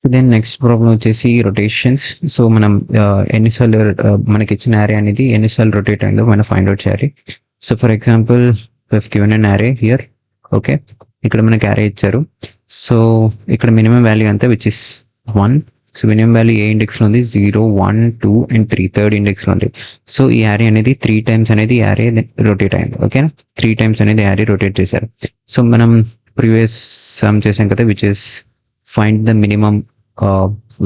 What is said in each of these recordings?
Then next problem వచ్చేసి rotations. So మనం ఎన్నిసార్లు మనకి ఇచ్చిన యారే అనేది ఎన్నిసార్లు రొటేట్ అయిందో మనం ఫైండ్ అవుట్ చేయాలి. So for example given an array here. Okay, ఇక్కడ మనకి యారే ఇచ్చారు. సో ఇక్కడ మినిమం వాల్యూ అంతా which is 1. So minimum value ఏ ఇండెక్స్లో ఉంది? 0, 1, 2 అండ్ 3 థర్డ్ ఇండెక్స్లో ఉంది. సో ఈ యారే అనేది 3 times అనేది యారే రొటేట్ అయింది. ఓకే, 3 times అనేది యారే రొటేట్ చేశారు. సో మనం ప్రీవియస్ సమ్ చేసాం కదా, which is find the minimum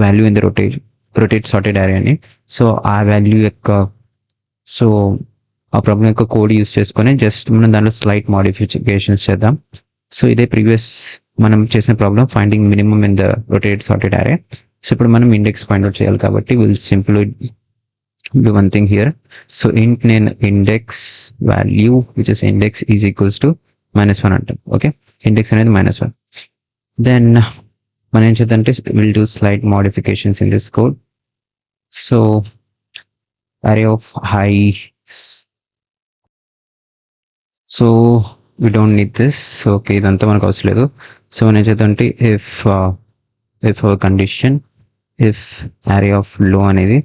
value in the rotate sorted array అని. సో ఆ వాల్యూ యొక్క సో ఆ ప్రాబ్లం యొక్క కోడ్ యూస్ చేసుకొని జస్ట్ మనం దాంట్లో స్లైట్ మోడిఫికేషన్స్ చేద్దాం. సో ఇదే ప్రీవియస్ మనం చేసిన problem, finding minimum in the rotate sorted array. So ఇప్పుడు మనం ఇండెక్స్ ఫైండ్ అవుట్ చేయాలి కాబట్టి will simply do one thing here. So int name index value which is index is equals to -1 అంటాం. Okay, index అనేది -1. Then మనం ఏం చేద్దామంటే will do slight modifications in this code. So array of high, so we don't need this. So okay, ఇదంతా మనకు అవసరం లేదు. So మనం ఏం చేద్దామంటే if condition if array of low అనేది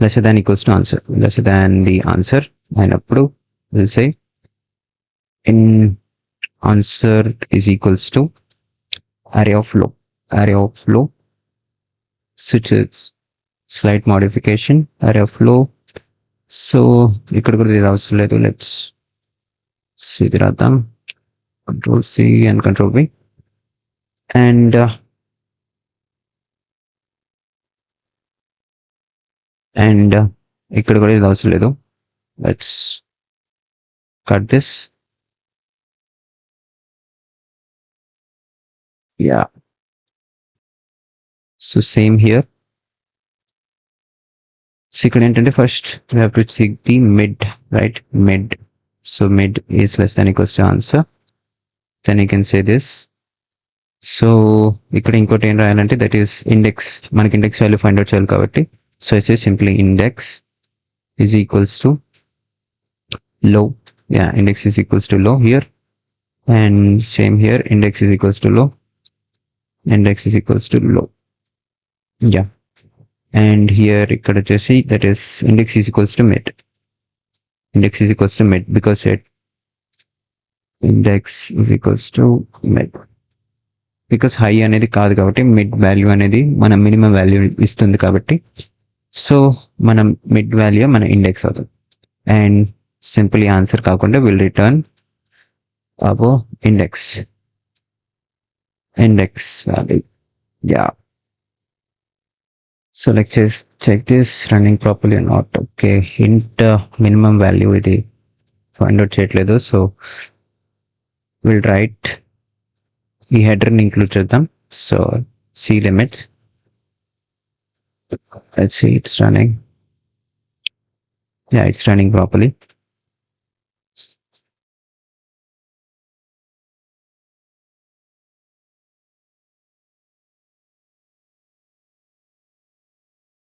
lesser than equals to answer, lesser than the answer అయినప్పుడు we'll say in answer is equals to array of low, which is slight modification array of low. So ఇక్కడ కూడా ఇది అవసరం లేదు. Let's ఇది రాద్దాం, Control C and Control V, and ఇక్కడ కూడా ఇది అవసరం లేదు. Let's cut this. Yeah, so same here. So ఇక్కడ ఏంటంటే first we have to seek the mid, right? Mid. So mid is less than equals to answer. Then you can say this. So ఇక్కడ ఇంకోటి ఏం రాయాలంటే that is index, మనకి index value find out చేయాలి కాబట్టి. So I say simply index is equals to low. Yeah, index is equals to low here, and same here, index is equals to low, index is equals to low. Yeah, and here ikkada chesi that is index is equals to mid, index is equals to mid because it index is equals to mid because high అనేది కాదు కాబట్టి mid value అనేది మన minimum value ఇస్తుంది కాబట్టి so మనం mid value మన index అవుతుంది. అండ్ సింపుల్ ఆన్సర్ కాకుండా will return above index value. Yeah, so let's just check this running properly or not. Okay, int minimum value ఇది ఫైండ్ అవుట్ చేయట్లేదు. సో విల్ రైట్ ఈ హెడర్ని include చేద్దాం. So C limits, let's see it's running. Yeah, it's running properly.